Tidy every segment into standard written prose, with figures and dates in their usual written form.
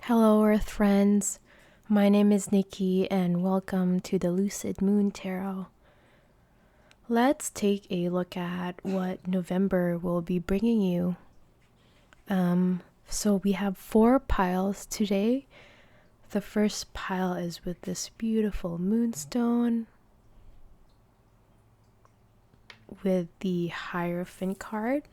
Hello, Earth friends. My name is Nikki, and welcome to the Lucid Moon Tarot. Let's take a look at what November will be bringing you. So we have 4 piles today. The first pile is with this beautiful moonstone with the Hierophant card.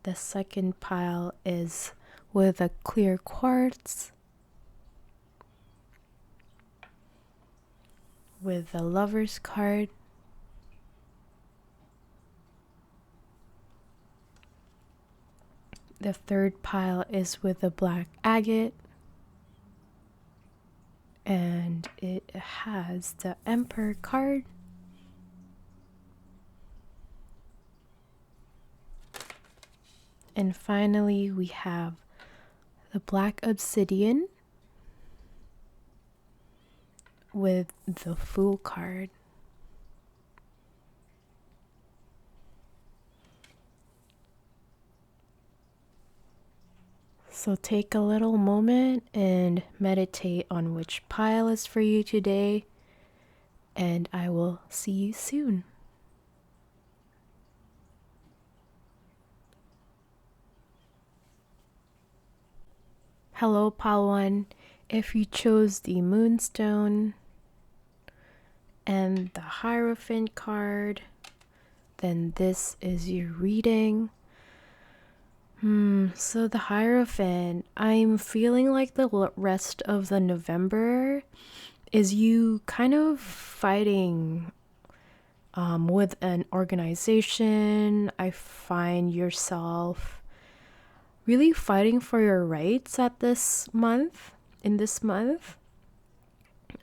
The second pile is with a clear quartz with the Lover's card. The third pile is with a black agate, and it has the Emperor card. And finally, we have the black obsidian with the Fool card. So take a little moment and meditate on which pile is for you today, and I will see you soon. Hello, pile 1. If you chose the Moonstone and the Hierophant card, then this is your reading. So the Hierophant, I'm feeling like the rest of the November is you kind of fighting with an organization. I find yourself really fighting for your rights in this month.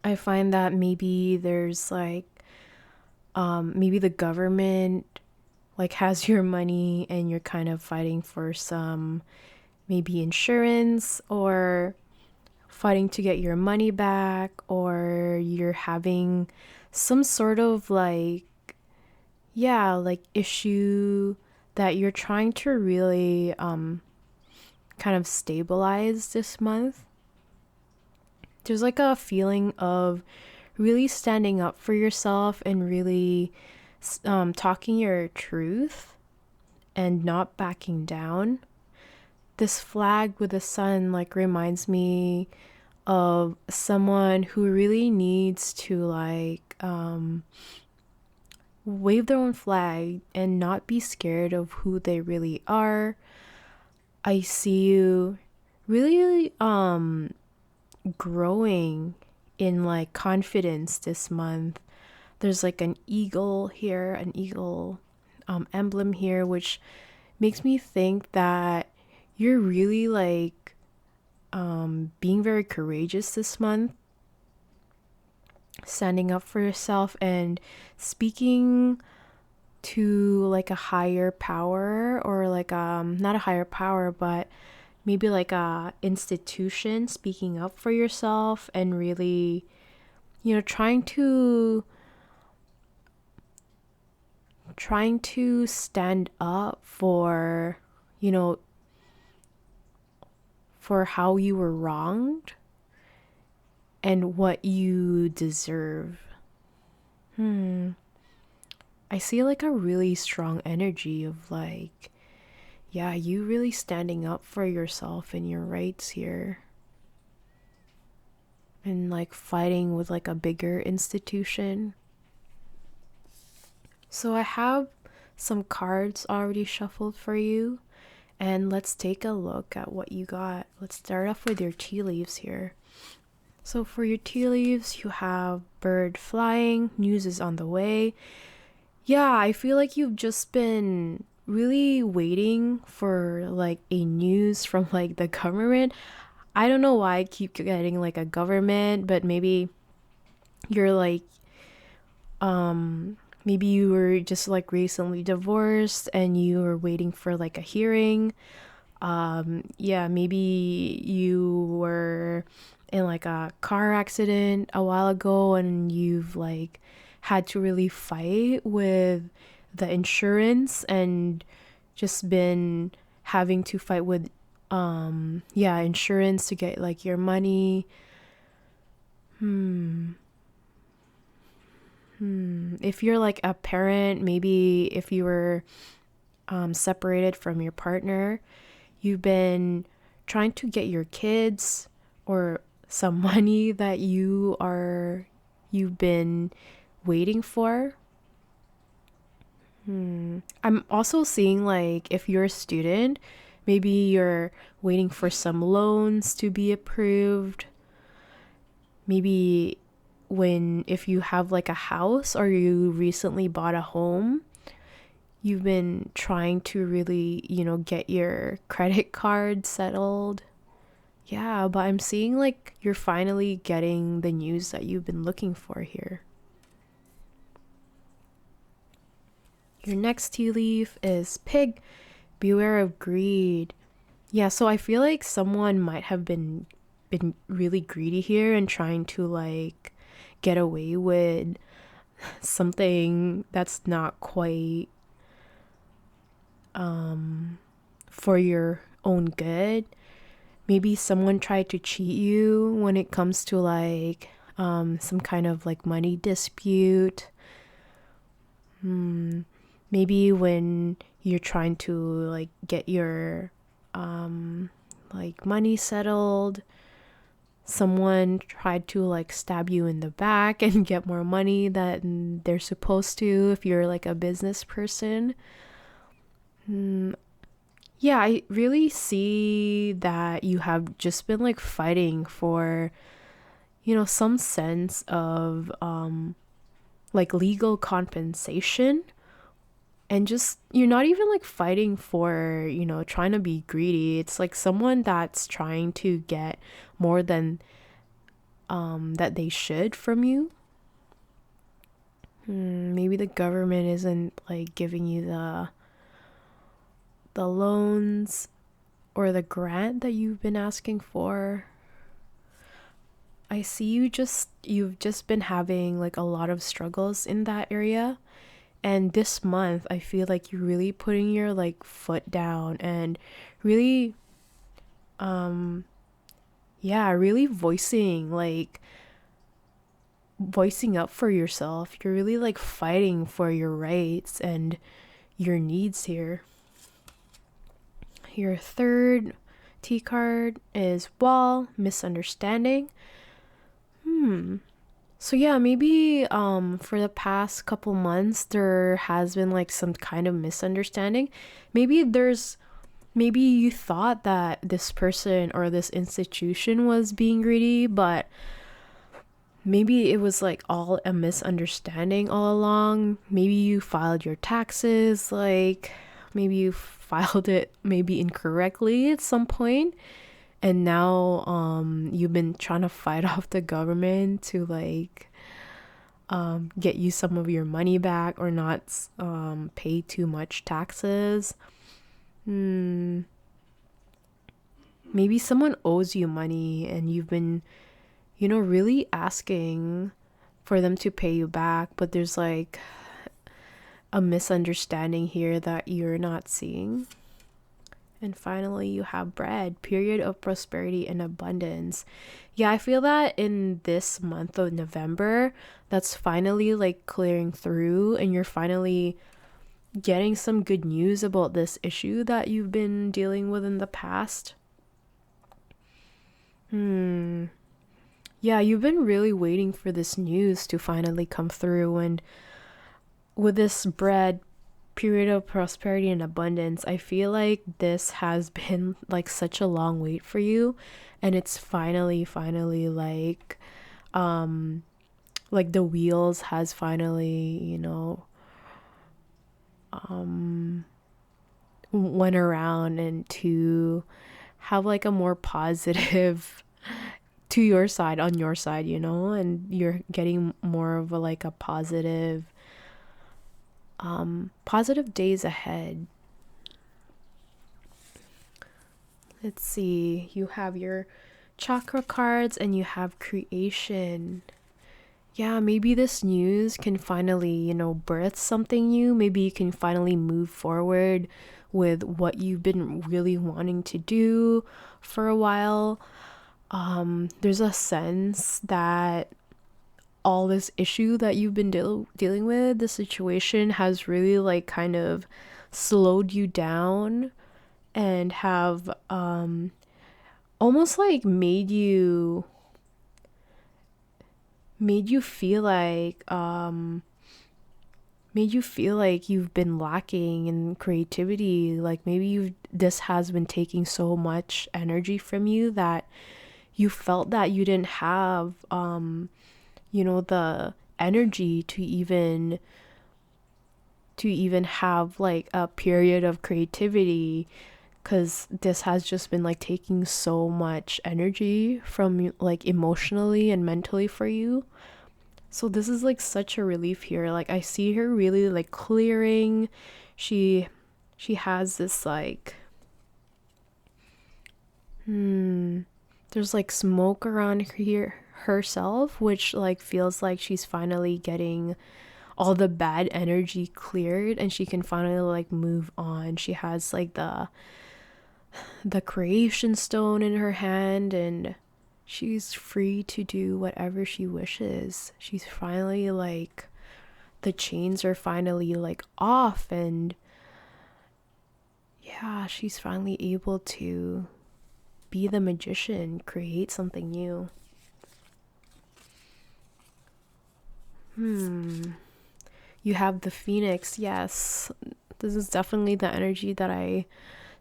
I find that maybe there's maybe the government has your money and you're kind of fighting for some maybe insurance or fighting to get your money back, or you're having some sort of issue that you're trying to really kind of stabilize this month. There's a feeling of really standing up for yourself and really talking your truth and not backing down. This flag with the sun reminds me of someone who really needs to wave their own flag and not be scared of who they really are. I see you really growing in confidence this month. There's an eagle here, an eagle emblem here, which makes me think that you're really being very courageous this month, standing up for yourself and speaking to a higher power, or not a higher power, but maybe a institution, speaking up for yourself and really trying to stand up for for how you were wronged and what you deserve. I see a really strong energy of you really standing up for yourself and your rights here, and fighting with a bigger institution. So I have some cards already shuffled for you, and let's take a look at what you got. Let's start off with your tea leaves here. So for your tea leaves, you have bird flying, news is on the way. Yeah, I feel you've just been really waiting for a news from the government. I don't know why I keep getting a government, but maybe you're maybe you were just recently divorced and you were waiting for a hearing. Maybe you were in a car accident a while ago and you've had to really fight with the insurance and just been having to fight with insurance to get like your money. If you're like a parent, maybe if you were separated from your partner, you've been trying to get your kids or some money that you've been waiting for. I'm also seeing like if you're a student, maybe you're waiting for some loans to be approved. Maybe if you have like a house or you recently bought a home, you've been trying to really, get your credit card settled. Yeah, but I'm seeing like you're finally getting the news that you've been looking for here. Your next tea leaf is Pig. Beware of greed. Yeah, so I feel like someone might have been really greedy here and trying to like get away with something that's not quite for your own good. Maybe someone tried to cheat you when it comes to like some kind of like money dispute. Maybe when you're trying to like get your like money settled, someone tried to like stab you in the back and get more money than they're supposed to if you're like a business person. Yeah, I really see that you have just been like fighting for, some sense of like legal compensation. And just, you're not even like fighting for, trying to be greedy. It's like someone that's trying to get more than that they should from you. Maybe the government isn't like giving you the loans or the grant that you've been asking for. I see you've just been having like a lot of struggles in that area. And this month, I feel like you're really putting your like foot down and really, really voicing up for yourself. You're really like fighting for your rights and your needs here. Your third T card is Wall, Misunderstanding. So yeah, maybe for the past couple months there has been like some kind of misunderstanding. Maybe you thought that this person or this institution was being greedy, but maybe it was like all a misunderstanding all along. Maybe you filed your taxes, like maybe you filed it maybe incorrectly at some point, and now you've been trying to fight off the government to like get you some of your money back or not pay too much taxes. Maybe someone owes you money and you've been, really asking for them to pay you back, but there's like a misunderstanding here that you're not seeing. And finally, you have Bread, period of prosperity and abundance. Yeah, I feel that in this month of November, that's finally like clearing through, and you're finally getting some good news about this issue that you've been dealing with in the past. Yeah, you've been really waiting for this news to finally come through, and with this Bread, period of prosperity and abundance, I feel like this has been like such a long wait for you, and it's finally like the wheels has finally went around and to have like a more positive to your side on your side, and you're getting more of a like a positive days ahead. Let's see, you have your chakra cards and you have creation. yeah, maybe this news can finally, birth something new. Maybe you can finally move forward with what you've been really wanting to do for a while. There's a sense that all this issue that you've been dealing with, the situation has really like kind of slowed you down and have almost like made you feel like you've been lacking in creativity. Like maybe this has been taking so much energy from you that you felt that you didn't have the energy to even have like a period of creativity, because this has just been like taking so much energy from like emotionally and mentally for you. So this is like such a relief here. Like I see her really like clearing. She has this like there's like smoke around here herself, which like feels like she's finally getting all the bad energy cleared and she can finally like move on. She has like the creation stone in her hand and she's free to do whatever she wishes. She's finally like, the chains are finally like off, and yeah, she's finally able to be the magician, create something new. You have the phoenix. Yes, this is definitely the energy that I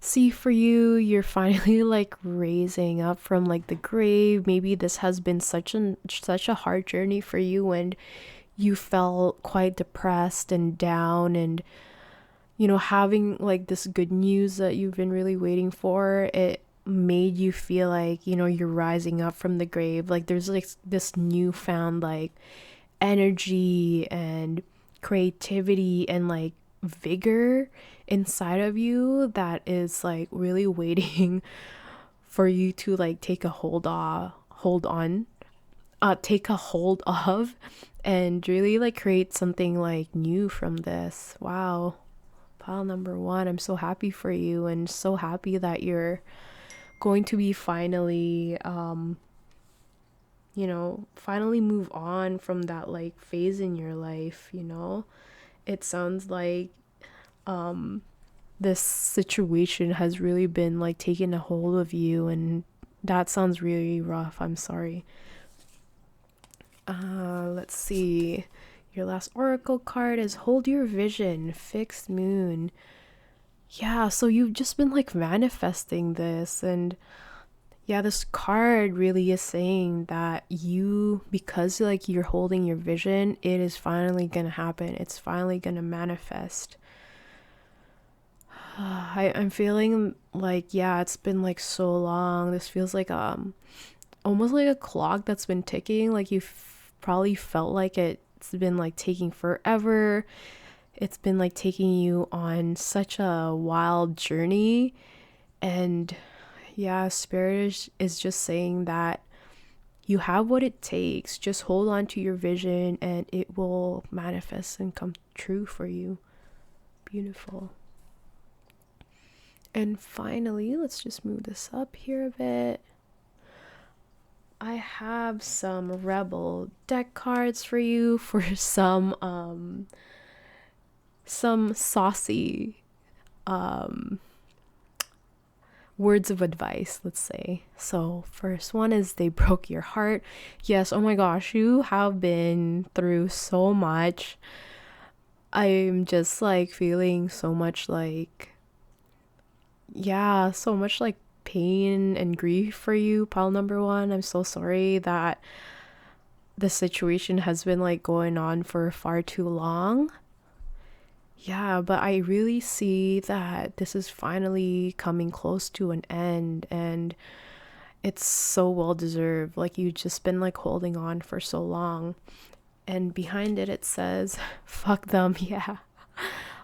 see for you. You're finally like raising up from like the grave. Maybe this has been such a hard journey for you, and you felt quite depressed and down, and having like this good news that you've been really waiting for, it made you feel like you're rising up from the grave. Like there's like this newfound like energy and creativity and like vigor inside of you that is like really waiting for you to like take a hold of and really like create something like new from this. Wow. Pile number one, I'm so happy for you and so happy that you're going to be finally finally move on from that like phase in your life. It sounds like this situation has really been like taking a hold of you, and that sounds really rough. I'm sorry. Let's see. Your last oracle card is Hold Your Vision, Fixed Moon. Yeah, so you've just been like manifesting this, and yeah, this card really is saying that because like you're holding your vision, it is finally gonna happen. It's finally gonna manifest. I'm feeling like, yeah, it's been like so long. This feels like almost like a clock that's been ticking. Like you've probably felt like it's been like taking forever. It's been like taking you on such a wild journey, and yeah, spirit is just saying that you have what it takes. Just hold on to your vision and it will manifest and come true for you. Beautiful. And finally, let's just move this up here a bit. I have some Rebel deck cards for you for some saucy words of advice, let's say. So first one is they broke your heart. Yes, oh my gosh, you have been through so much. I'm just like feeling so much like, yeah, so much like pain and grief for you, pile number one. I'm so sorry that the situation has been like going on for far too long. Yeah, but I really see that this is finally coming close to an end, and it's so well deserved. Like you've just been like holding on for so long. And behind it says, fuck them, yeah.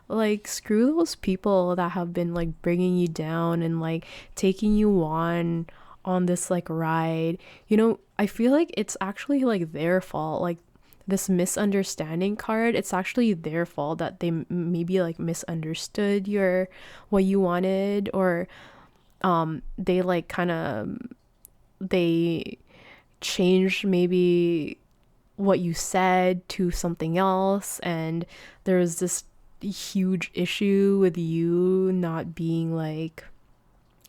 Like screw those people that have been like bringing you down and like taking you on this like ride. I feel like it's actually like their fault. Like this misunderstanding card, it's actually their fault that they maybe like misunderstood your what you wanted, or they like kind of they changed maybe what you said to something else, and there's this huge issue with you not being like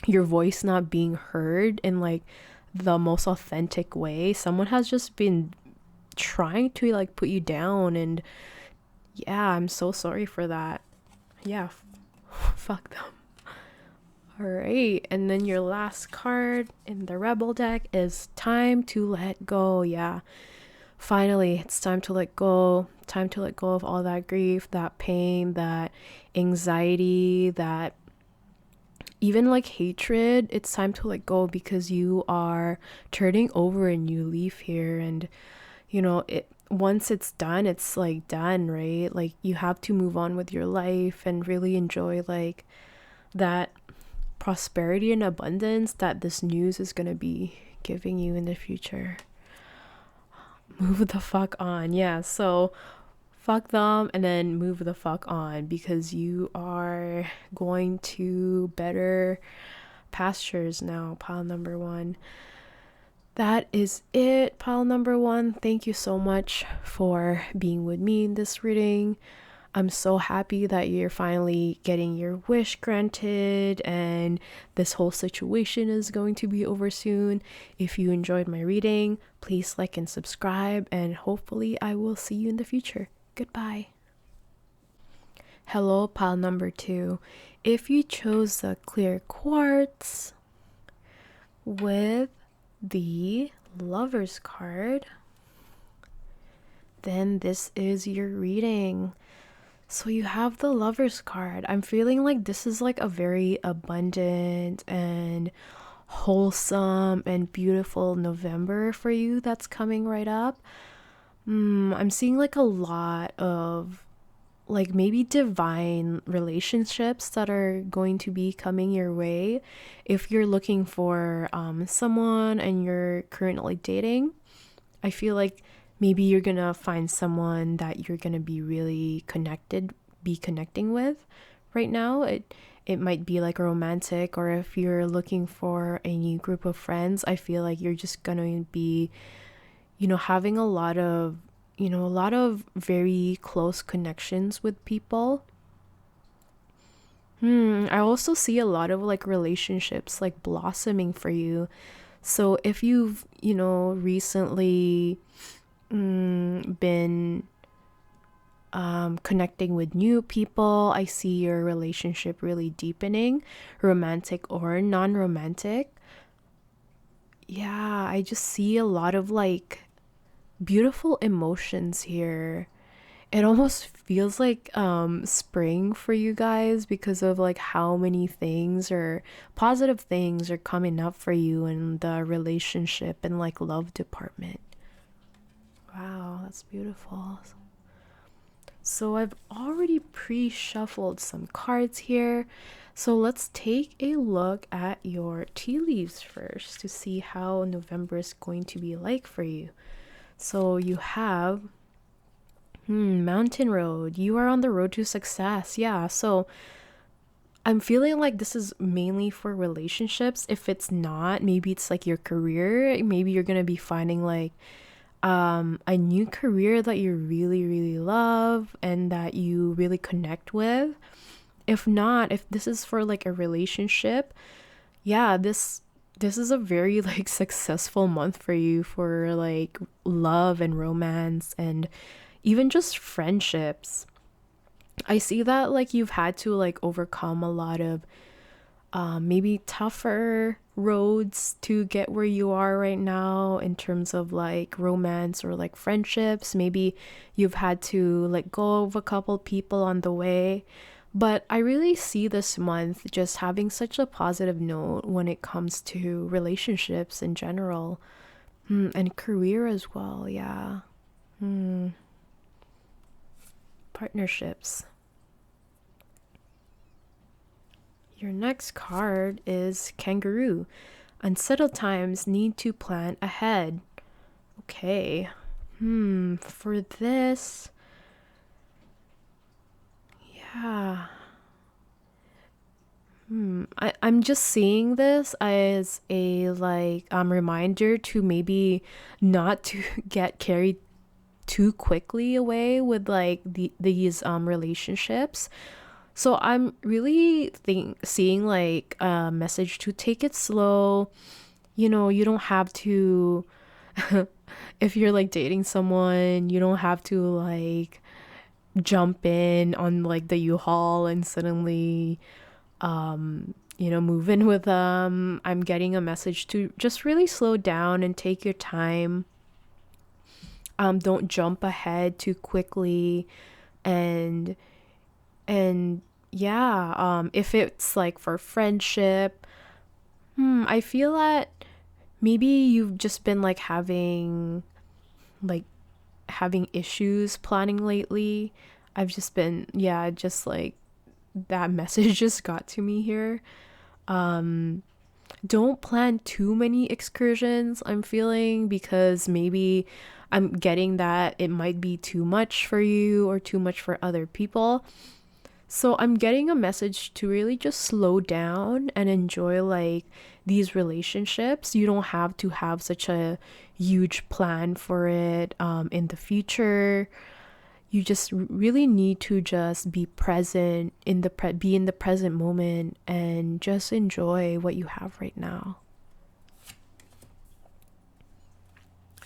your voice not being heard in like the most authentic way. Someone has just been trying to like put you down, and yeah, I'm so sorry for that. Yeah, fuck them. All right, and then your last card in the Rebel deck is Time to Let Go. Yeah, finally, it's time to let go. Time to let go of all that grief, that pain, that anxiety, that even like hatred. It's time to let go because you are turning over a new leaf here. And you know, it once it's done, it's like done, right? Like you have to move on with your life and really enjoy like that prosperity and abundance that this news is going to be giving you in the future. Move the fuck on. Yeah, so fuck them and then move the fuck on, because you are going to better pastures now, pile number one. That is it, pile number one. Thank you so much for being with me in this reading. I'm so happy that you're finally getting your wish granted and this whole situation is going to be over soon. If you enjoyed my reading, please like and subscribe, and hopefully I will see you in the future. Goodbye. Hello, pile number two. If you chose the clear quartz with the Lovers card, then this is your reading. So you have the Lovers card. I'm feeling like this is like a very abundant and wholesome and beautiful November for you that's coming right up. I'm seeing like a lot of like maybe divine relationships that are going to be coming your way. If you're looking for someone and you're currently dating, I feel like maybe you're gonna find someone that you're gonna be really connecting with right now. It might be like romantic, or if you're looking for a new group of friends, I feel like you're just gonna be, having a lot of very close connections with people. I also see a lot of like relationships like blossoming for you. So if you've, recently been connecting with new people, I see your relationship really deepening, romantic or non-romantic. Yeah, I just see a lot of like beautiful emotions here. It almost feels like spring for you guys because of like how many things or positive things are coming up for you in the relationship and like love department. Wow, that's beautiful. So I've already pre-shuffled some cards here. So let's take a look at your tea leaves first to see how November is going to be like for you. So you have Mountain Road. You are on the road to success. Yeah, so I'm feeling like this is mainly for relationships. If it's not, maybe it's like your career. Maybe you're gonna be finding like a new career that you really, really love and that you really connect with. If not, if this is for like a relationship, yeah, this is a very like successful month for you for like love and romance and even just friendships. I see that like you've had to like overcome a lot of maybe tougher roads to get where you are right now in terms of like romance or like friendships. Maybe you've had to let go of a couple people on the way. But I really see this month just having such a positive note when it comes to relationships in general. And career as well, yeah. Partnerships. Your next card is Kangaroo. Unsettled times need to plan ahead. Okay. For this, yeah. I'm just seeing this as a like reminder to maybe not to get carried too quickly away with like these relationships. So I'm really seeing like a message to take it slow. You know, you don't have to if you're like dating someone, you don't have to like jump in on like the U-Haul and suddenly move in with them. I'm getting a message to just really slow down and take your time. Don't jump ahead too quickly, and and yeah, if it's like for friendship, I feel that maybe you've just been like having issues planning lately. I've just been, yeah, just like that message just got to me here. Don't plan too many excursions, I'm feeling, because maybe I'm getting that it might be too much for you or too much for other people. So I'm getting a message to really just slow down and enjoy like these relationships. You don't have to have such a huge plan for it in the future. You just really need to just be present in the be in the present moment and just enjoy what you have right now.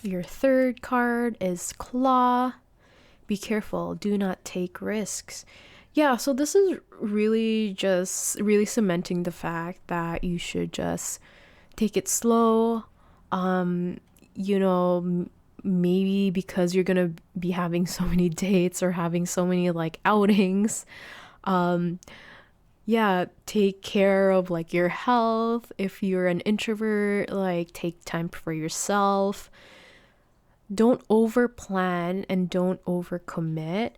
Your third card is Claw. Be careful, do not take risks. Yeah, so this is really cementing the fact that you should just take it slow. Um, maybe because you're gonna be having so many dates or having so many like outings. Um, yeah, take care of like your health. If you're an introvert, like take time for yourself. Don't over plan and don't over commit.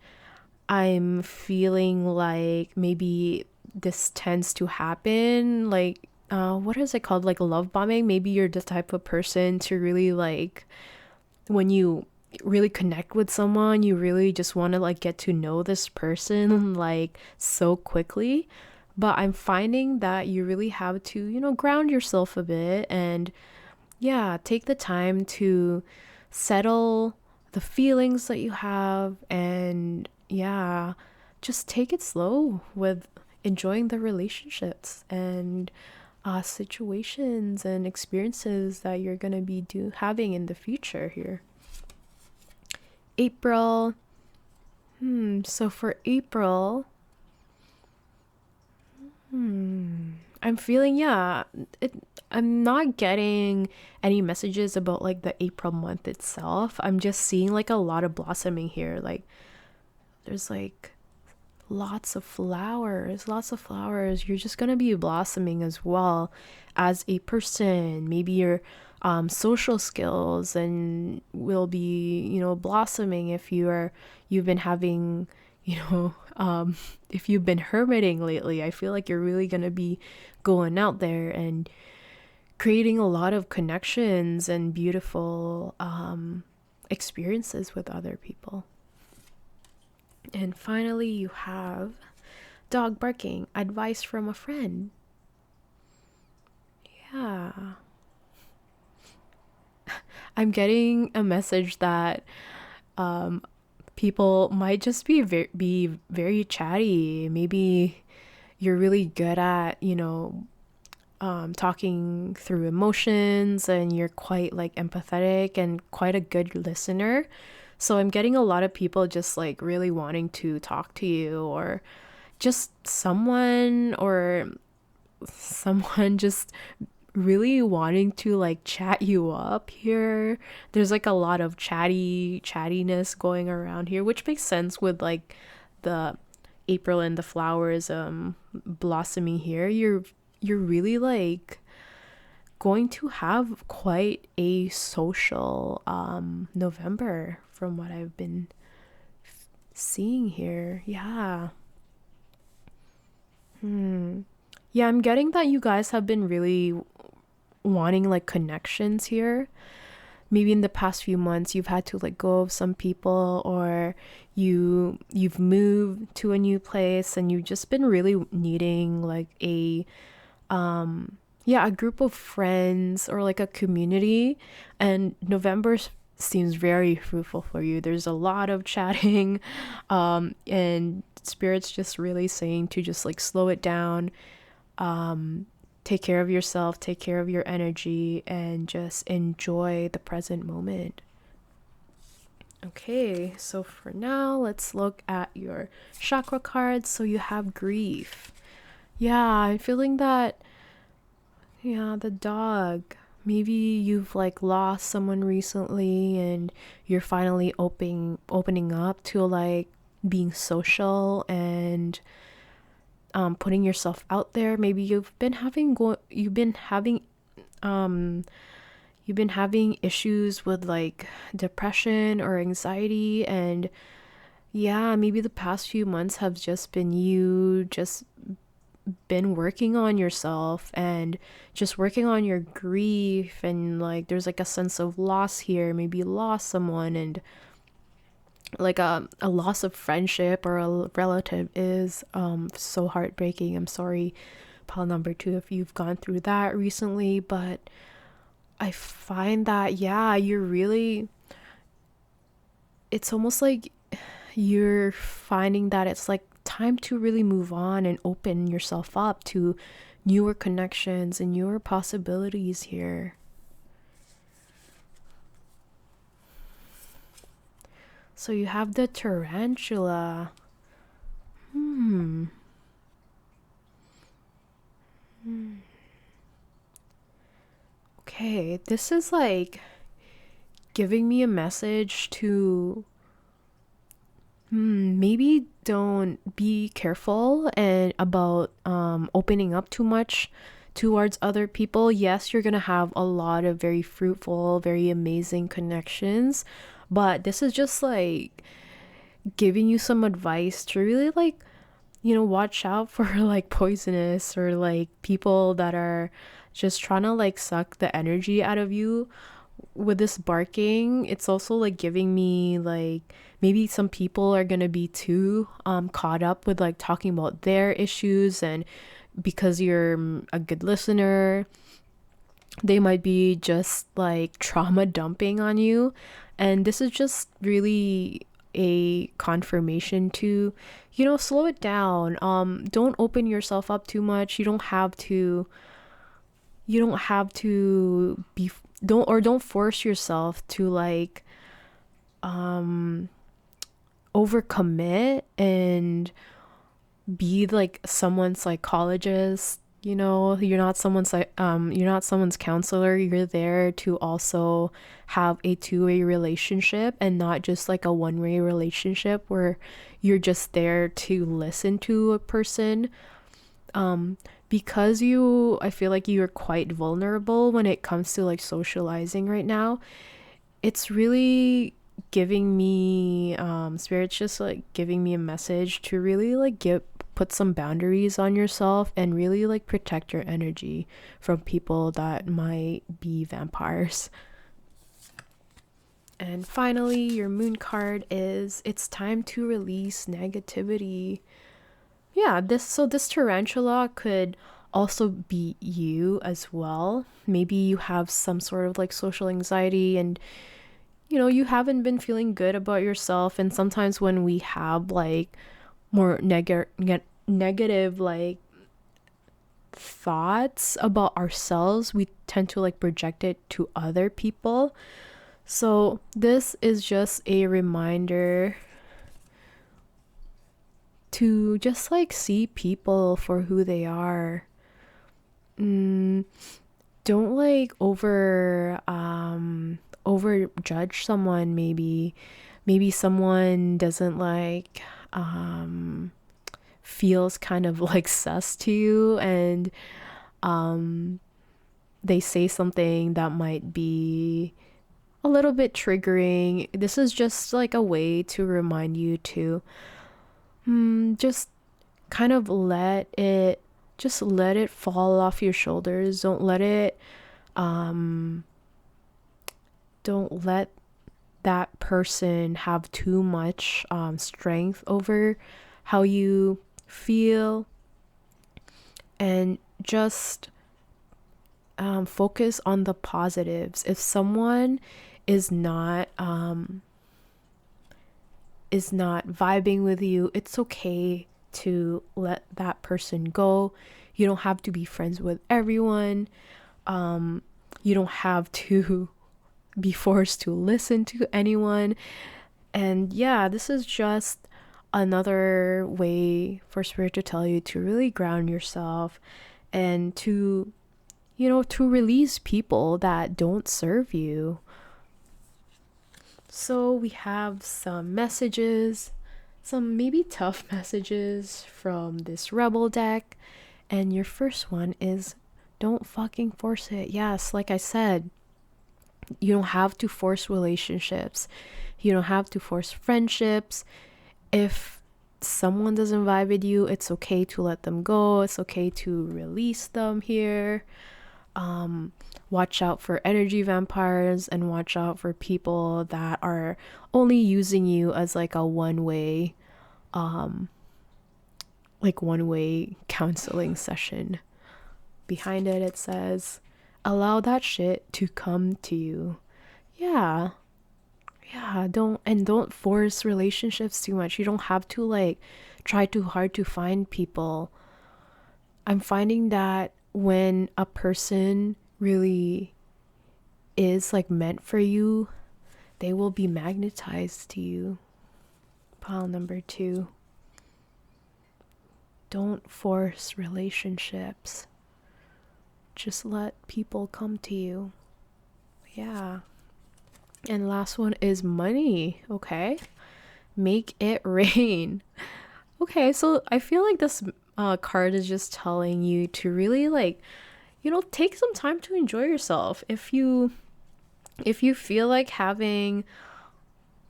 I'm feeling like maybe this tends to happen like what is it called, like love bombing. Maybe you're the type of person to really like when you really connect with someone, you really just want to like get to know this person like so quickly. But I'm finding that you really have to, ground yourself a bit and yeah, take the time to settle the feelings that you have and yeah, just take it slow with enjoying the relationships and situations and experiences that you're gonna be having in the future here. April. So for April, I'm feeling, yeah, it, I'm not getting any messages about like the April month itself. I'm just seeing like a lot of blossoming here. Like there's like lots of flowers, lots of flowers. You're just gonna be blossoming as well as a person. Maybe your social skills and will be, blossoming if you've been having, you know, if you've been hermiting lately. I feel like you're really gonna be going out there and creating a lot of connections and beautiful experiences with other people. And finally, you have dog barking, advice from a friend. Yeah. I'm getting a message that um, people might just be very chatty. Maybe you're really good at, talking through emotions and you're quite like empathetic and quite a good listener. So I'm getting a lot of people just like really wanting to talk to you or just someone just really wanting to like chat you up here. There's like a lot of chattiness going around here, which makes sense with like the April and the flowers blossoming here. You're really like going to have quite a social November from what I've been seeing here. Yeah. Yeah, I'm getting that you guys have been really wanting like connections here. maybe in the past few months you've had to let go of some people, or you've moved to a new place and you've just been really needing like a group of friends or like a community. And November seems very fruitful for you. There's a lot of chatting, and spirit's just really saying to just like slow it down, take care of yourself, take care of your energy, and just enjoy the present moment. Okay, so for now, let's look at your chakra cards. So you have grief. Yeah, I'm feeling that. Yeah, the dog. Maybe you've like lost someone recently and you're finally opening up to like being social and putting yourself out there. Maybe you've been having issues with like depression or anxiety, and yeah, maybe the past few months have just been you just been working on yourself and just working on your grief, and like there's like a sense of loss here. Maybe you lost someone, and like a loss of friendship or a relative is so heartbreaking. I'm sorry, pile number two, if you've gone through that recently, but I find that yeah, it's almost like you're finding that it's like time to really move on and open yourself up to newer connections and newer possibilities here. So you have the tarantula. Okay, this is like giving me a message to maybe don't be careful and about opening up too much towards other people. Yes, you're gonna have a lot of very fruitful, very amazing connections, but this is just like giving you some advice to really like, watch out for like poisonous or like people that are just trying to like suck the energy out of you. With this barking, it's also like giving me like maybe some people are gonna be too caught up with like talking about their issues, and because you're a good listener, they might be just like trauma dumping on you. And this is just really a confirmation to, slow it down. Don't open yourself up too much. You don't have to be, don't force yourself to like overcommit and be like someone's psychologist. You're not someone's counselor. You're there to also have a two-way relationship and not just like a one-way relationship where you're just there to listen to a person. Because I feel like you're quite vulnerable when it comes to like socializing right now. It's really giving me spirit's just like giving me a message to really like put some boundaries on yourself and really like protect your energy from people that might be vampires. And finally, your moon card is it's time to release negativity. Yeah, this tarantula could also be you as well. Maybe you have some sort of like social anxiety, and you haven't been feeling good about yourself. And sometimes when we have like more negative like thoughts about ourselves, we tend to like project it to other people. So this is just a reminder to just like see people for who they are. Don't like over judge someone. Maybe someone doesn't like feels kind of like sus to you, and they say something that might be a little bit triggering. This is just like a way to remind you to just kind of let it fall off your shoulders. Don't let it Don't let that person have too much strength over how you feel, and just focus on the positives. If someone is not vibing with you, it's okay to let that person go. You don't have to be friends with everyone. You don't have to be forced to listen to anyone. And yeah, this is just another way for Spirit to tell you to really ground yourself, and to, to release people that don't serve you. So we have some messages, some maybe tough messages from this Rebel deck. And your first one is, don't fucking force it. Yes, like I said, you don't have to force relationships. You don't have to force friendships. If someone doesn't vibe with you, it's okay to let them go. It's okay to release them here. Watch out for energy vampires, and watch out for people that are only using you as like a one-way counseling session. Behind it, it says, allow that shit to come to you. Yeah, don't force relationships too much. You don't have to like try too hard to find people. I'm finding that when a person really is like meant for you, they will be magnetized to you. Pile number 2. Don't force relationships. Just let people come to you. Yeah. And last one is money. Okay. Make it rain. Okay, so I feel like this card is just telling you to really like, take some time to enjoy yourself. If you feel like having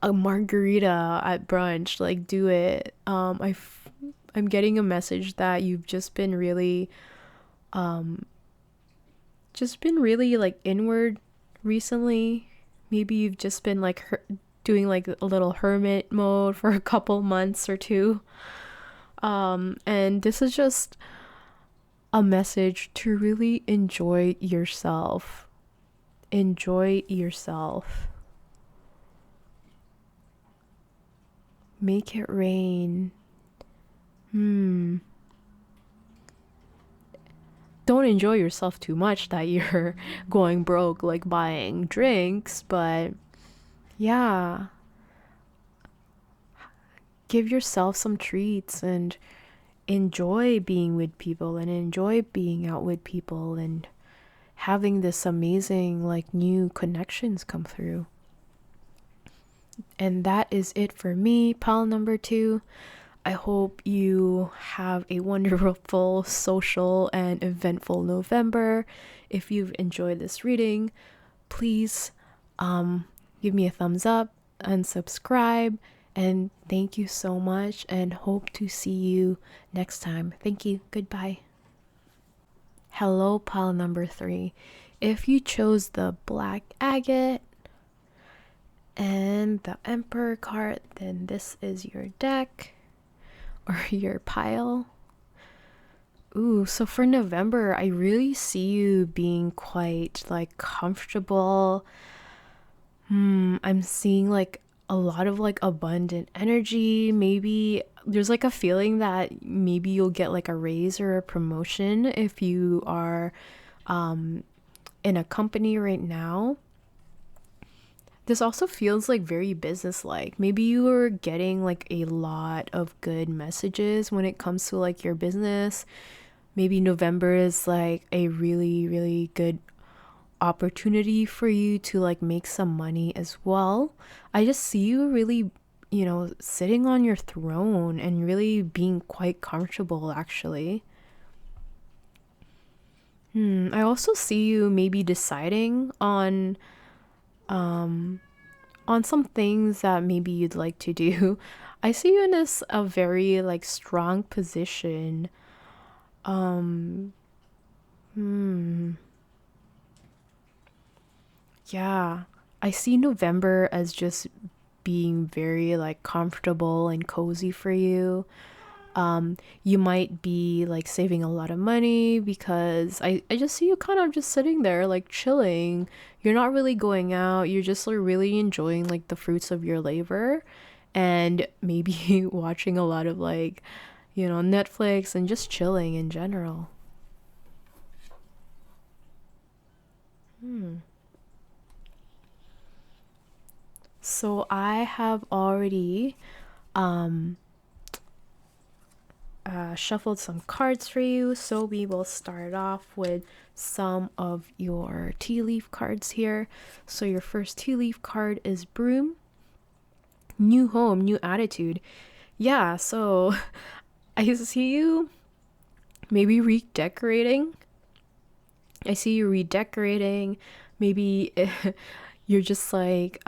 a margarita at brunch, like do it. I'm getting a message that you've just been really like inward recently. Maybe you've just been like doing like a little hermit mode for a couple months or two. And this is just a message to really enjoy yourself. Enjoy yourself. Make it rain. Don't enjoy yourself too much that you're going broke, like buying drinks, but yeah. Give yourself some treats and enjoy being with people, and enjoy being out with people, and having this amazing like new connections come through. And that is it for me, pile number 2. I hope you have a wonderful, social, and eventful November. If you've enjoyed this reading, please give me a thumbs up and subscribe. And thank you so much, and hope to see you next time. Thank you. Goodbye. Hello, pile number 3. If you chose the black agate and the Emperor card, then this is your deck. Or your pile. Ooh, so for November, I really see you being quite like comfortable. I'm seeing like a lot of like abundant energy. Maybe there's like a feeling that maybe you'll get like a raise or a promotion if you are in a company right now. This also feels like very business-like. Maybe you are getting like a lot of good messages when it comes to like your business. Maybe November is like a really, really good opportunity for you to like make some money as well. I just see you really, sitting on your throne and really being quite comfortable actually. I also see you maybe deciding on some things that maybe you'd like to do. I see you in a very like strong position. Yeah, I see November as just being very like comfortable and cozy for you. You might be like saving a lot of money because I just see you kind of just sitting there like chilling. You're not really going out. You're just like really enjoying like the fruits of your labor and maybe watching a lot of like, Netflix and just chilling in general. So I have already um shuffled some cards for you. So we will start off with some of your tea leaf cards here. So your first tea leaf card is Broom. New home, new attitude. Yeah, so I see you maybe redecorating. I see you redecorating. Maybe you're just like,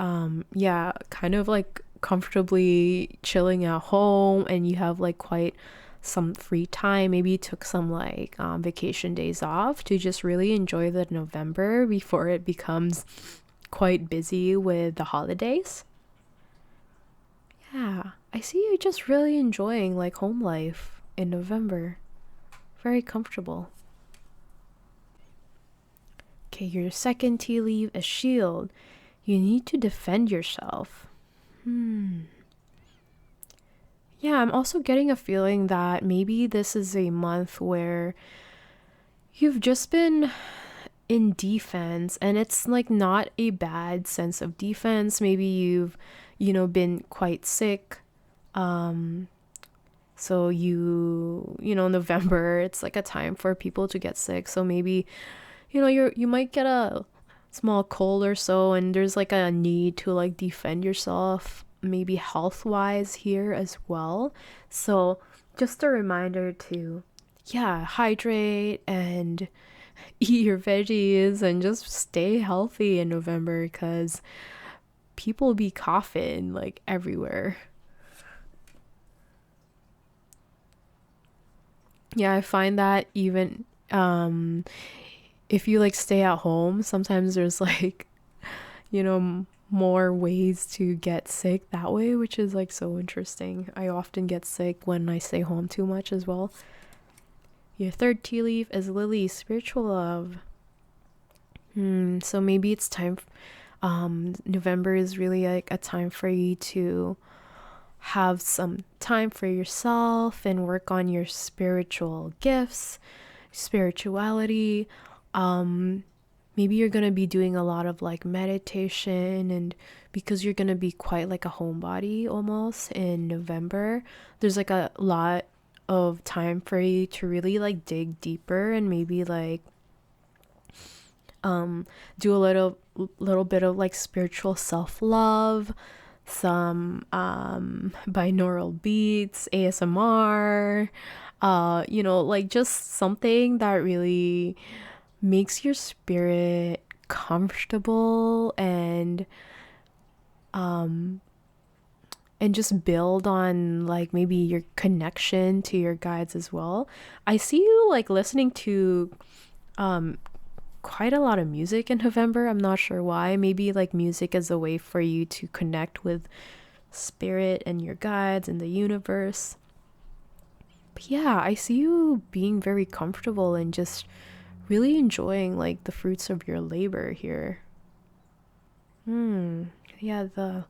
yeah, kind of like comfortably chilling at home and you have like quite some free time. Maybe you took some like vacation days off to just really enjoy the November before it becomes quite busy with the holidays. Yeah, I see you just really enjoying like home life in November. Very comfortable. Okay, your second tea leaf is shield. You need to defend yourself. Yeah, I'm also getting a feeling that maybe this is a month where you've just been in defense and it's like not a bad sense of defense. Maybe you've, been quite sick. Um, so November, it's like a time for people to get sick. So maybe, you might get a small cold or so and there's like a need to like defend yourself maybe health wise here as well. So just a reminder to, yeah, hydrate and eat your veggies and just stay healthy in November because people be coughing like everywhere. Yeah, I find that even if you like stay at home, sometimes there's like, more ways to get sick that way, which is like so interesting. I often get sick when I stay home too much as well. Your third tea leaf is Lily, spiritual love. So maybe it's time. November is really like a time for you to have some time for yourself and work on your spiritual gifts, spirituality. Um, Maybe you're going to be doing a lot of like meditation and because you're going to be quite like a homebody almost in November, there's like a lot of time for you to really like dig deeper and maybe like do a little bit of like spiritual self-love, some binaural beats, ASMR, like just something that really makes your spirit comfortable and just build on like maybe your connection to your guides as well. I see you like listening to um quite a lot of music in November. I'm not sure why. Maybe like music is a way for you to connect with spirit and your guides and the universe. But yeah, I see you being very comfortable and just really enjoying like the fruits of your labor here. Yeah, the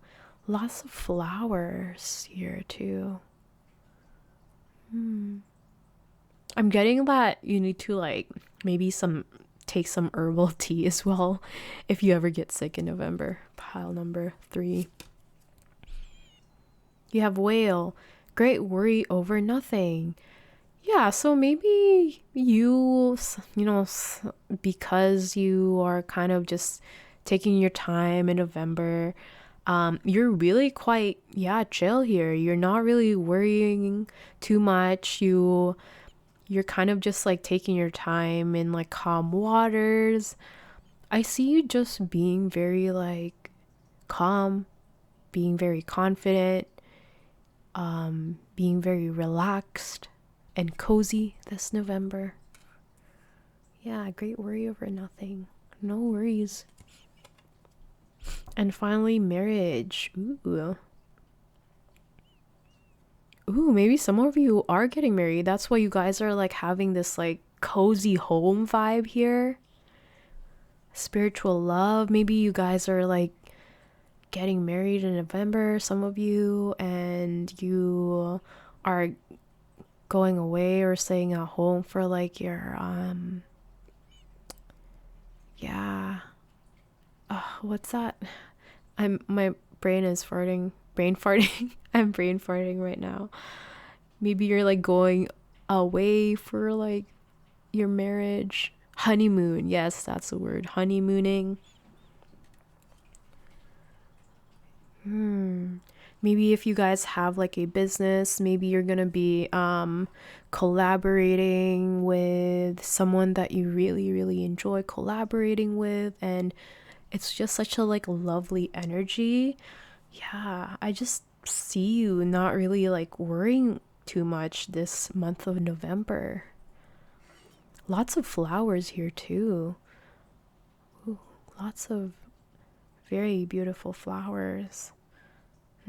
lots of flowers here too. I'm getting that you need to like maybe some take some herbal tea as well if you ever get sick in November. Pile number 3. You have whale, great worry over nothing. Yeah, so maybe because you are kind of just taking your time in November, you're really quite, yeah, chill here. You're not really worrying too much. You're kind of just like taking your time in like calm waters. I see you just being very like calm, being very confident, being very relaxed and cozy this November. Yeah, great worry over nothing. No worries. And finally, marriage. Ooh. Ooh, maybe some of you are getting married. That's why you guys are like having this like cozy home vibe here. Spiritual love. Maybe you guys are like getting married in November, some of you, and you are going away or staying at home for like your yeah. What's that? My brain is farting. Brain farting. I'm brain farting right now. Maybe you're like going away for like your marriage. Honeymoon. Yes, that's the word. Honeymooning. Maybe if you guys have like a business, maybe you're gonna be collaborating with someone that you really, really enjoy collaborating with, and it's just such a like lovely energy. Yeah, I just see you not really like worrying too much this month of November. Lots of flowers here too. Ooh, lots of very beautiful flowers.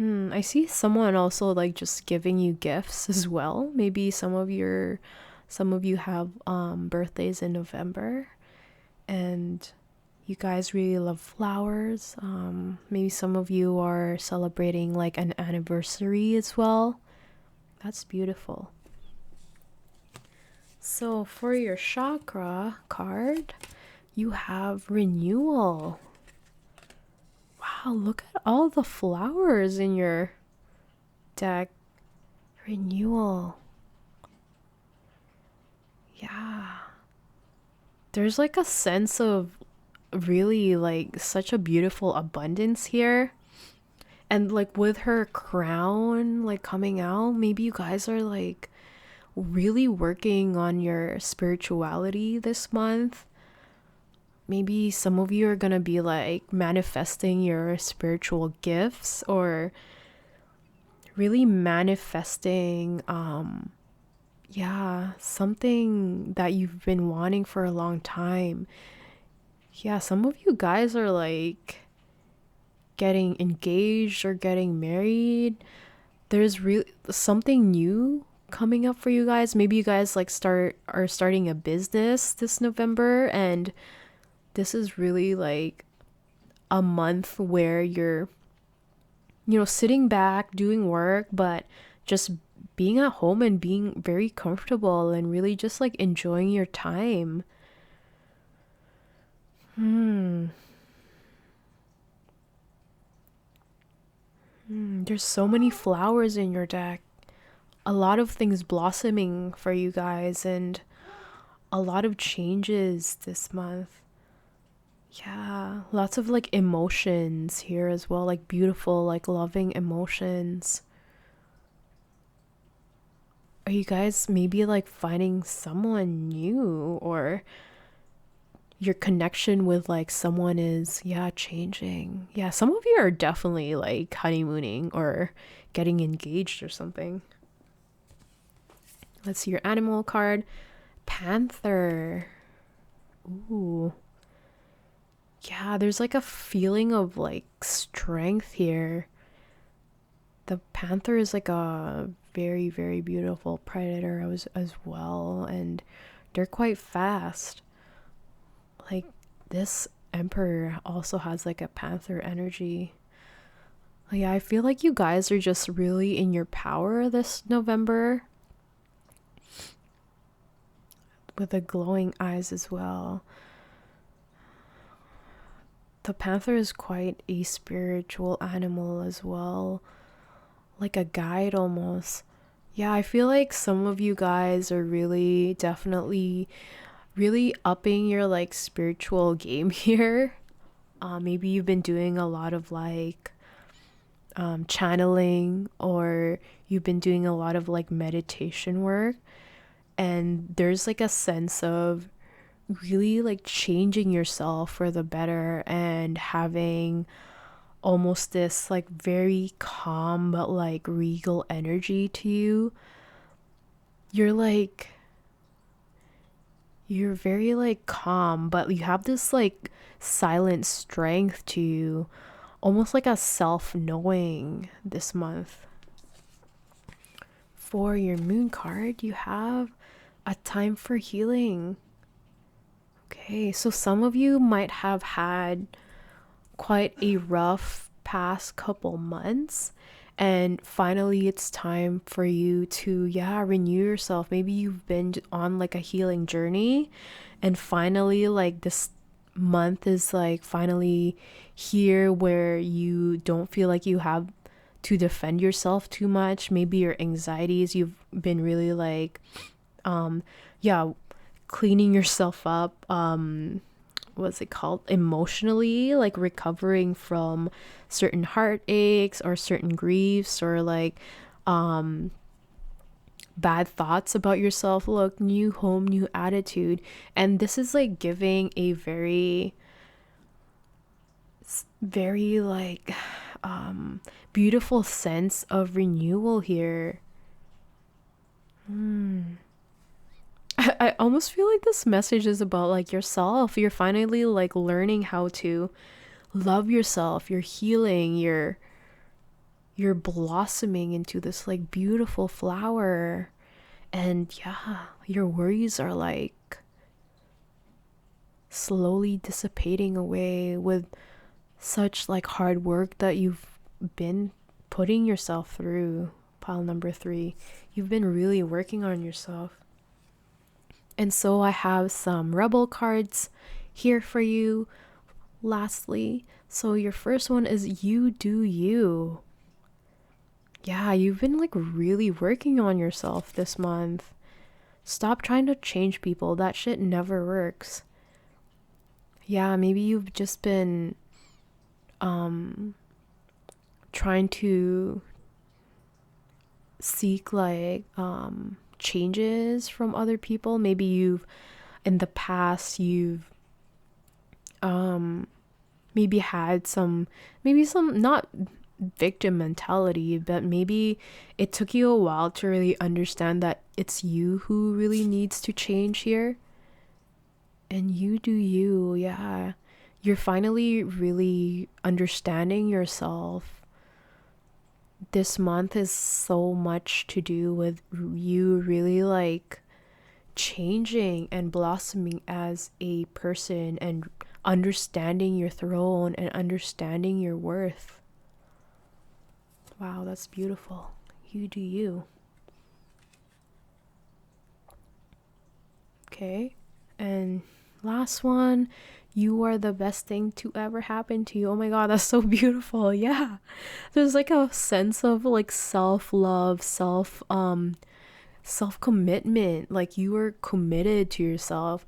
I see someone also like just giving you gifts as well. Maybe some of you have birthdays in November and you guys really love flowers. Maybe some of you are celebrating like an anniversary as well. That's beautiful. So for your chakra card, you have renewal. Wow, look at all the flowers in your deck. Renewal. Yeah. There's like a sense of really like such a beautiful abundance here. And like with her crown like coming out, maybe you guys are like really working on your spirituality this month. Maybe some of you are gonna be like manifesting your spiritual gifts or really manifesting yeah, something that you've been wanting for a long time. Yeah, some of you guys are like getting engaged or getting married. There's really something new coming up for you guys. Maybe you guys like are starting a business this November, and this is really like a month where you're sitting back doing work but just being at home and being very comfortable and really just like enjoying your time. There's so many flowers in your deck. A lot of things blossoming for you guys and a lot of changes this month. Yeah, lots of like emotions here as well, like beautiful, like loving emotions. Are you guys maybe like finding someone new, or your connection with like someone is, yeah, changing? Yeah, some of you are definitely like honeymooning or getting engaged or something. Let's see your animal card. Panther. Ooh. Yeah, there's like a feeling of like strength here. The panther is like a very, very beautiful predator as well, and they're quite fast. Like this emperor also has like a panther energy. Yeah, I feel like you guys are just really in your power this November with the glowing eyes as well. The panther is quite a spiritual animal as well, like a guide almost. Yeah, I feel like some of you guys are really definitely really upping your like spiritual game here. Maybe you've been doing a lot of like channeling, or you've been doing a lot of like meditation work, and there's like a sense of really like changing yourself for the better and having almost this like very calm but like regal energy to you. You're like You're very like calm, but you have this like silent strength to you, almost like a self-knowing this month. For your moon card, you have a time for healing. Okay, so some of you might have had quite a rough past couple months, and finally it's time for you to renew yourself. Maybe you've been on like a healing journey, and finally like this month is like finally here where you don't feel like you have to defend yourself too much. Maybe your anxieties, you've been really like yeah cleaning yourself up, what's it called, emotionally, like recovering from certain heartaches or certain griefs or like bad thoughts about yourself. Look, new home, new attitude. And this is like giving a very like beautiful sense of renewal here. I almost feel like this message is about like yourself. You're finally like learning how to love yourself. You're healing. You're blossoming into this like beautiful flower. And yeah, your worries are like slowly dissipating away with such like hard work that you've been putting yourself through. Pile number 3. You've been really working on yourself. And so I have some rebel cards here for you. Lastly, so your first one is you do you. Yeah, you've been like really working on yourself this month. Stop trying to change people. That shit never works. Yeah, maybe you've just been trying to seek like changes from other people. Maybe you've in the past you've maybe had some not victim mentality, but maybe it took you a while to really understand that it's you who really needs to change here. And you do you. Yeah, you're finally really understanding yourself. This month is so much to do with you really like changing and blossoming as a person and understanding your throne and understanding your worth. Wow, that's beautiful. You do you. Okay, and last one, you are the best thing to ever happen to you. Oh my god, that's so beautiful. Yeah, there's like a sense of like self-love, self-commitment. Like you are committed to yourself.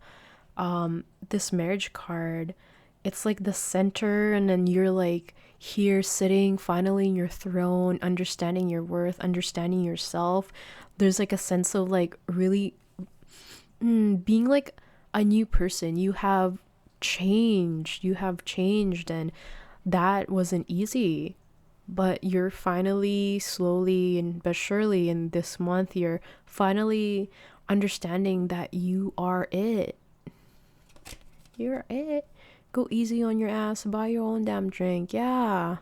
This marriage card, it's like the center, and then you're like here sitting finally in your throne, understanding your worth, understanding yourself. There's like a sense of like really being like a new person. You have changed, and that wasn't easy, but you're finally slowly and but surely in this month you're finally understanding that you are it. You're it. Go easy on your ass, buy your own damn drink. Yeah,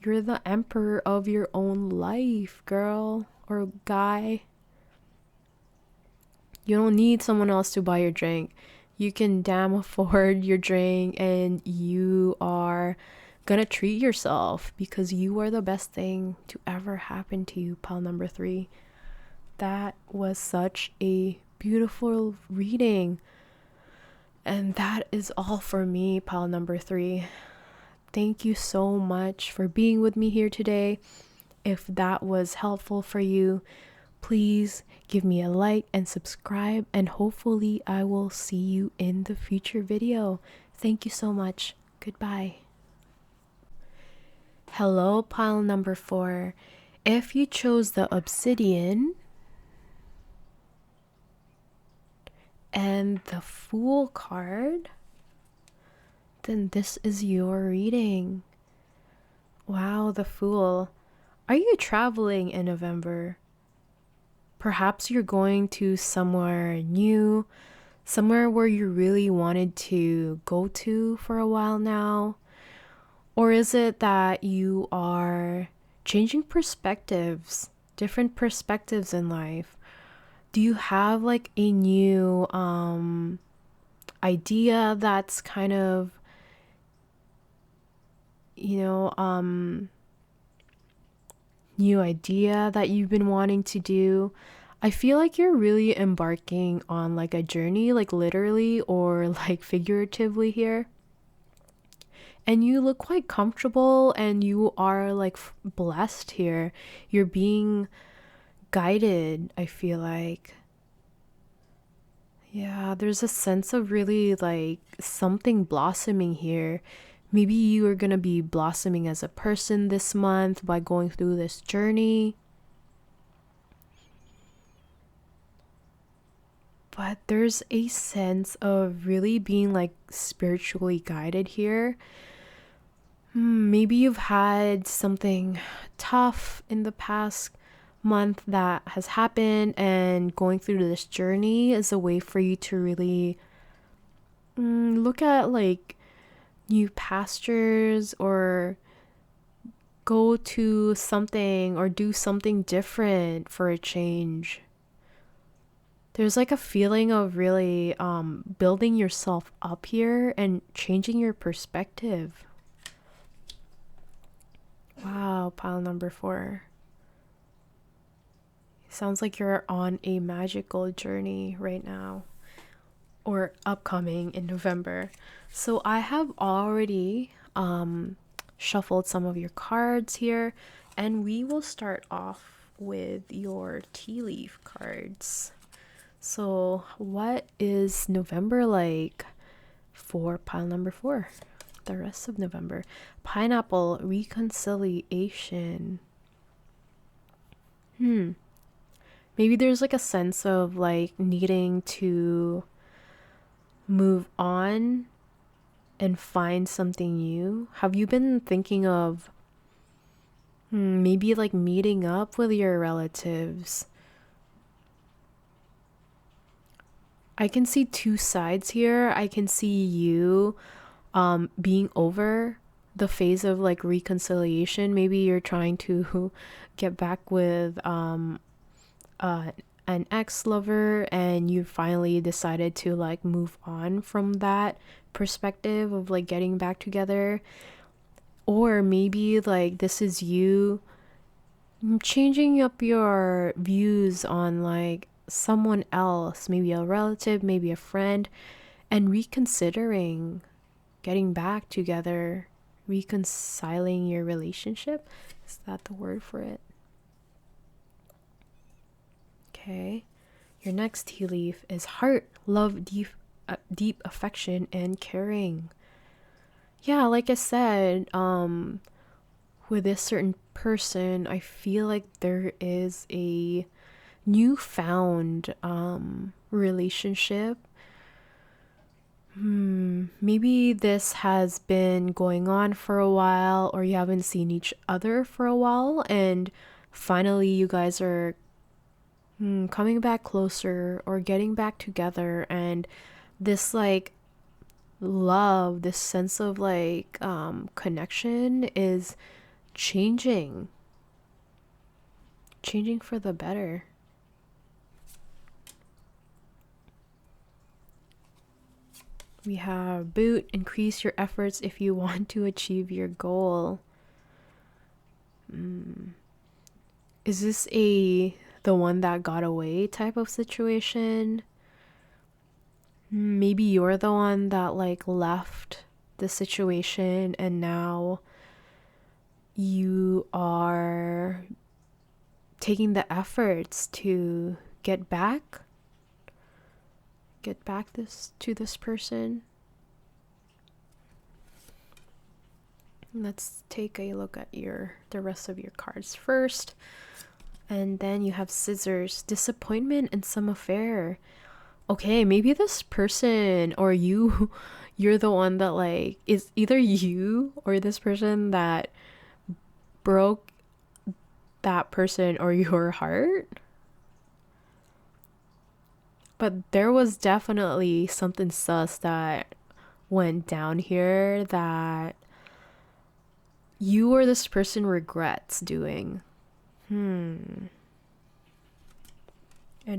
you're the emperor of your own life, girl or guy. You don't need someone else to buy your drink. You can damn afford your drink, and you are gonna treat yourself because you are the best thing to ever happen to you, pal number 3. That was such a beautiful reading. And that is all for me, pal number 3. Thank you so much for being with me here today. If that was helpful for you, please give me a like and subscribe, and hopefully I will see you in the future video. Thank you so much. Goodbye. Hello, pile number 4. If you chose the obsidian and the Fool card, then this is your reading. Wow, the Fool. Are you traveling in November? Perhaps you're going to somewhere new, somewhere where you really wanted to go to for a while now. Or is it that you are changing perspectives, different perspectives in life? Do you have like a new idea that's kind of, you know, new idea that you've been wanting to do? I feel like you're really embarking on like a journey, like literally or like figuratively here. And you look quite comfortable and you are like blessed here. You're being guided, I feel like. Yeah, there's a sense of really like something blossoming here. Maybe you are gonna be blossoming as a person this month by going through this journey. But there's a sense of really being like spiritually guided here. Maybe you've had something tough in the past month that has happened, and going through this journey is a way for you to really look at like new pastures or go to something or do something different for a change. There's like a feeling of really building yourself up here and changing your perspective. Wow, pile number 4. Sounds like you're on a magical journey right now, or upcoming in November. So I have already shuffled some of your cards here, and we will start off with your tea leaf cards. So what is November like for pile number 4? The rest of November. Pineapple, reconciliation. Maybe there's like a sense of like needing to move on and find something new. Have you been thinking of maybe like meeting up with your relatives? I can see two sides here. I can see you being over the phase of like reconciliation. Maybe you're trying to get back with an ex-lover and you finally decided to like move on from that perspective of like getting back together. Or maybe like this is you changing up your views on like someone else, maybe a relative, maybe a friend, and reconsidering getting back together, reconciling your relationship. Is that the word for it? Okay. Your next tea leaf is heart, love, deep affection, and caring. Yeah, like I said, with this certain person, I feel like there is a newfound relationship. Maybe this has been going on for a while, or you haven't seen each other for a while, and finally you guys are coming back closer or getting back together, and this like love, this sense of like connection is changing for the better. We have boot, increase your efforts if you want to achieve your goal. Is this the one that got away type of situation? Maybe you're the one that like left the situation and now you are taking the efforts to get back this person. Let's take a look at the rest of your cards first. And then you have scissors, disappointment and some affair. Okay, maybe this person or you're the one that like is either you or this person that broke that person or your heart. But there was definitely something sus that went down here that you or this person regrets doing. And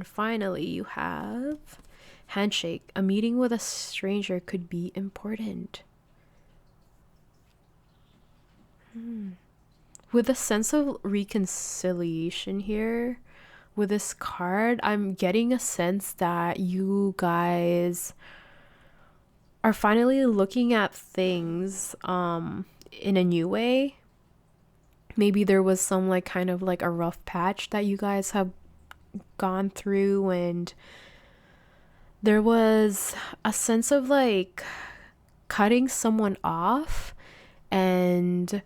finally, you have handshake. A meeting with a stranger could be important. With a sense of reconciliation here, with this card, I'm getting a sense that you guys are finally looking at things in a new way. Maybe there was some like kind of like a rough patch that you guys have gone through, and there was a sense of like cutting someone off and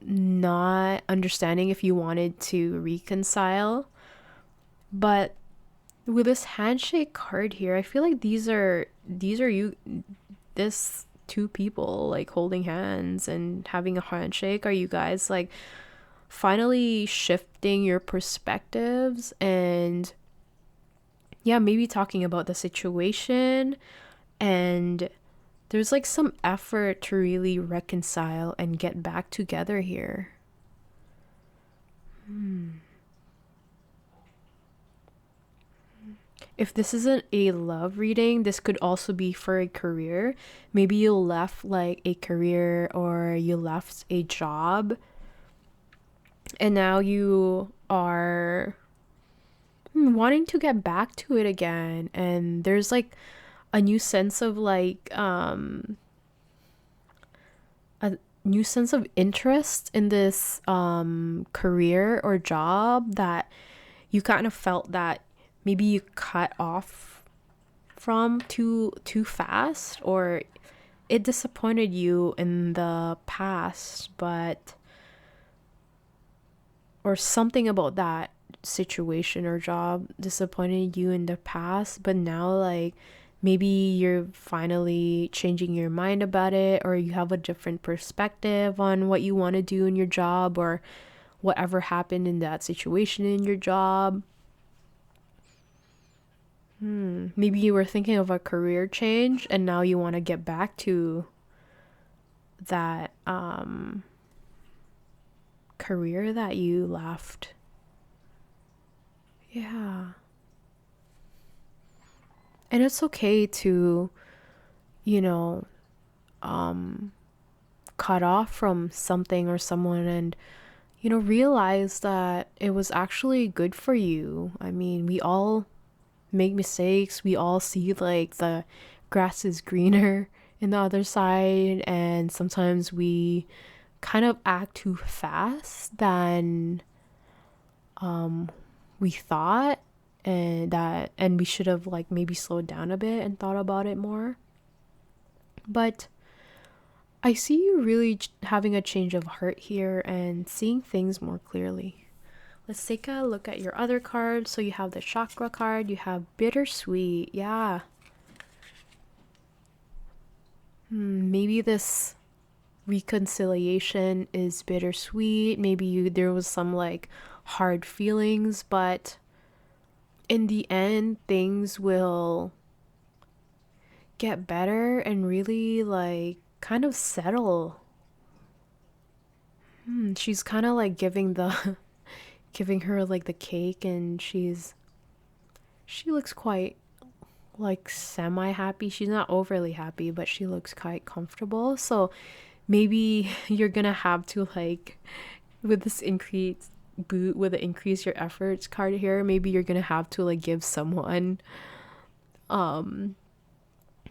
not understanding if you wanted to reconcile. But with this handshake card here, I feel like these are you, this two people like holding hands and having a handshake. Are you guys like finally shifting your perspectives and yeah, maybe talking about the situation, and there's like some effort to really reconcile and get back together here. If this isn't a love reading, this could also be for a career. Maybe you left like a career or you left a job and now you are wanting to get back to it again, and there's like a new sense of like a new sense of interest in this career or job that you kind of felt that maybe you cut off from too fast, or it disappointed you in the past, but or something about that situation or job disappointed you in the past, but now like maybe you're finally changing your mind about it, or you have a different perspective on what you want to do in your job or whatever happened in that situation in your job. Maybe you were thinking of a career change and now you want to get back to that career that you left. Yeah. And it's okay to, you know, cut off from something or someone and, realize that it was actually good for you. I mean, we all make mistakes. We all see like the grass is greener in the other side, and sometimes we kind of act too fast than we thought, and we should have like maybe slowed down a bit and thought about it more. But I see you really having a change of heart here and seeing things more clearly. Let's take a look at your other cards. So you have the Chakra card, you have Bittersweet. Yeah. Maybe this reconciliation is bittersweet. Maybe there was some like hard feelings, but in the end, things will get better and really like kind of settle. She's kind of like giving her like the cake, and she looks quite like semi happy. She's not overly happy, but she looks quite comfortable. So maybe you're gonna have to like, with this with the increase your efforts card here, maybe you're gonna have to like give someone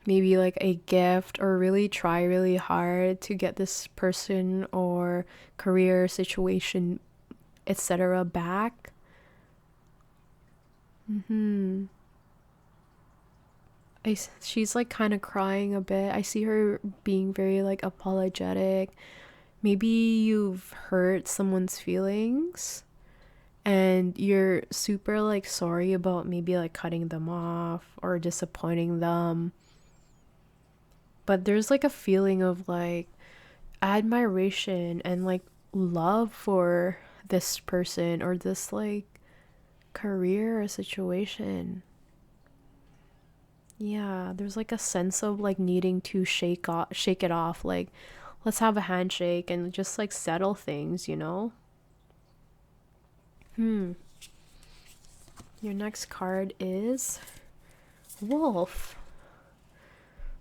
maybe like a gift, or really try really hard to get this person or career situation, etc. back. She's like kind of crying a bit. I see her being very like apologetic. Maybe you've hurt someone's feelings and you're super like sorry about maybe like cutting them off or disappointing them. But there's like a feeling of like admiration and like love for this person or this like career or situation. Yeah, there's like a sense of like needing to shake it off. Like, let's have a handshake and just like settle things, you know? Your next card is Wolf.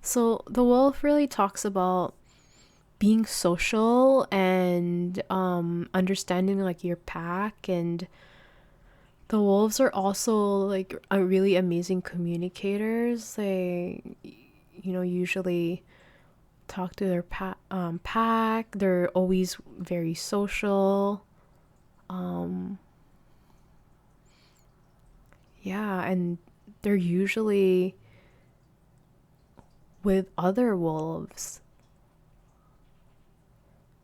So the wolf really talks about being social and understanding like your pack, and the wolves are also like a really amazing communicators. They, usually talk to their pack. They're always very social. Yeah, and they're usually with other wolves.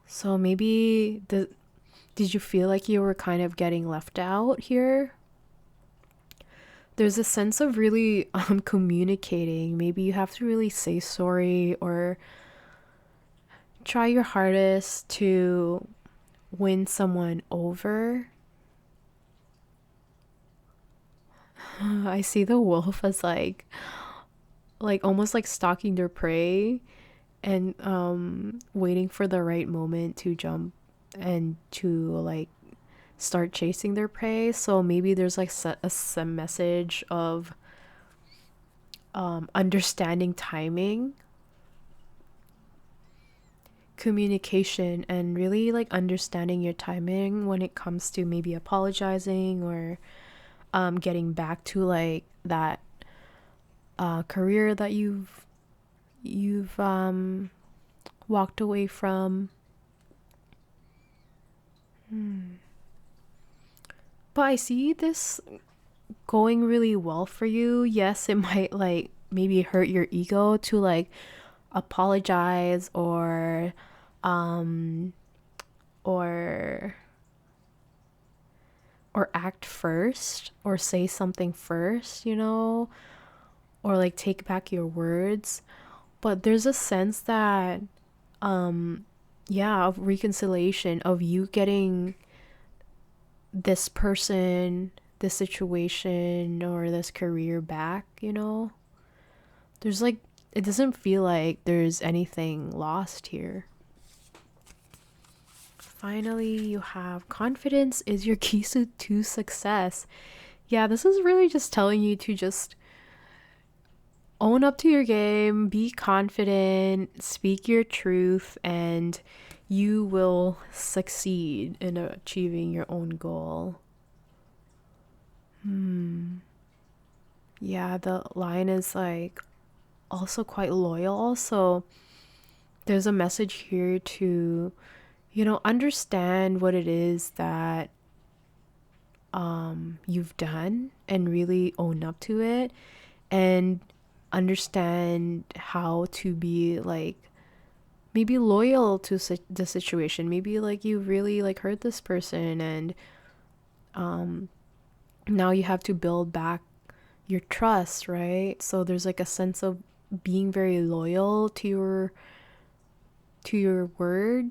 So maybe did you feel like you were kind of getting left out here? There's a sense of really communicating. Maybe you have to really say sorry or try your hardest to win someone over. I see the wolf as like almost like stalking their prey and waiting for the right moment to jump and to like start chasing their prey. So maybe there's like some message of understanding timing, communication, and really like understanding your timing when it comes to maybe apologizing or getting back to like that career that you've walked away from. But I see this going really well for you. Yes, it might like maybe hurt your ego to like apologize um or or act first or say something first, or like take back your words. But there's a sense that yeah, of reconciliation, of you getting this person, this situation, or this career back, There's like, it doesn't feel like there's anything lost here. Finally, you have confidence is your key to success. Yeah, this is really just telling you to just own up to your game, be confident, speak your truth, and you will succeed in achieving your own goal. Yeah, the lion is like also quite loyal. So there's a message here to, understand what it is that you've done and really own up to it, and understand how to be like maybe loyal to the situation. Maybe like you really like hurt this person, and now you have to build back your trust, right? So there's like a sense of being very loyal to your word.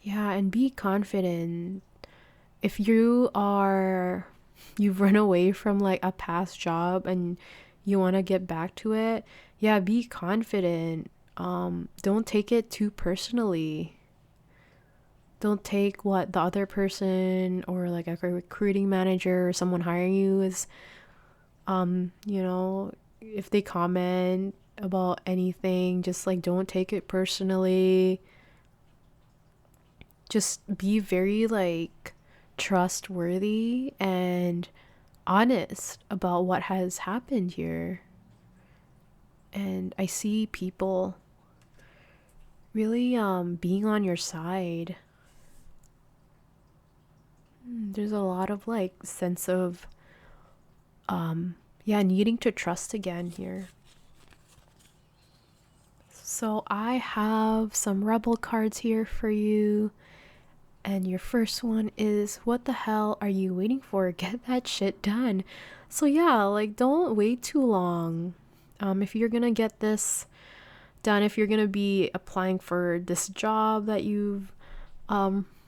Yeah, and be confident. If you've run away from like a past job and you want to get back to it, yeah, be confident. Don't take it too personally. Don't take what the other person or like a recruiting manager or someone hiring you is, if they comment about anything, just like don't take it personally. Just be very like trustworthy and honest about what has happened here. And I see people really being on your side. There's a lot of like sense of yeah, needing to trust again here. So I have some rebel cards here for you. And your first one is, what the hell are you waiting for? Get that shit done. So yeah, like don't wait too long. If you're gonna get this done, if you're gonna be applying for this job that you've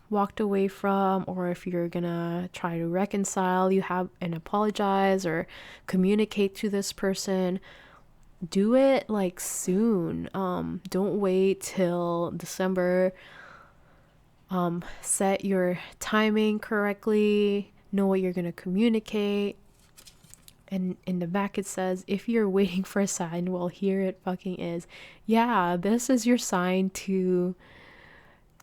walked away from, or if you're gonna try to reconcile, you have and apologize or communicate to this person, do it like soon. Don't wait till December. Set your timing correctly, know what you're gonna communicate. And in the back it says, if you're waiting for a sign, well, here it fucking is. Yeah, this is your sign to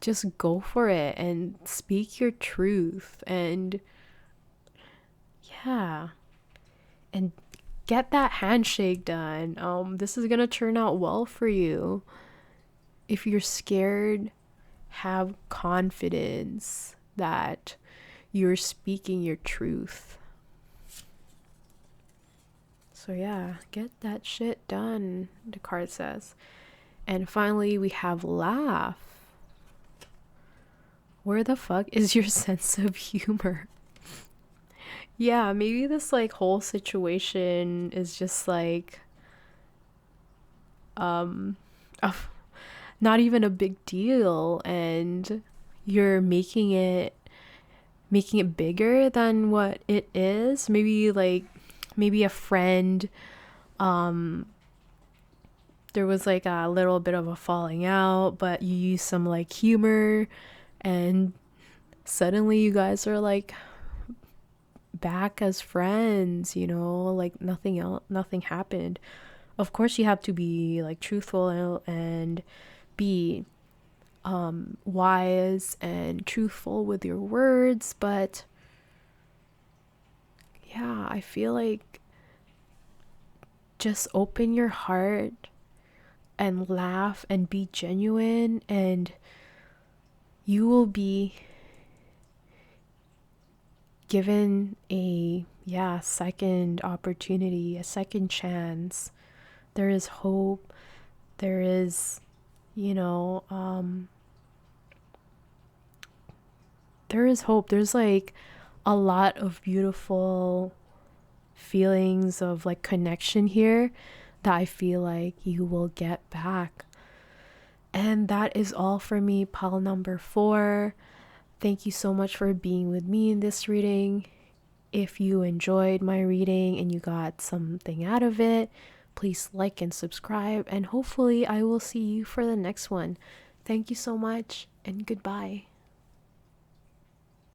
just go for it and speak your truth, and yeah, and get that handshake done. This is gonna turn out well for you. If you're scared, have confidence that you're speaking your truth. So yeah, get that shit done, the card says. And finally, we have laugh. Where the fuck is your sense of humor? Yeah, maybe this like whole situation is just like um not even a big deal, and you're making it bigger than what it is. Maybe a friend, there was like a little bit of a falling out, but you use some like humor, and suddenly you guys are like back as friends, like nothing happened. Of course you have to be like truthful and be wise and truthful with your words, but yeah, I feel like just open your heart and laugh and be genuine, and you will be given a second opportunity, a second chance. There is hope. There is, there is hope. There's like a lot of beautiful feelings of like connection here that I feel like you will get back. And that is all for me, pile number 4. Thank you so much for being with me in this reading. If you enjoyed my reading and you got something out of it, please like and subscribe, and hopefully I will see you for the next one. Thank you so much, and goodbye.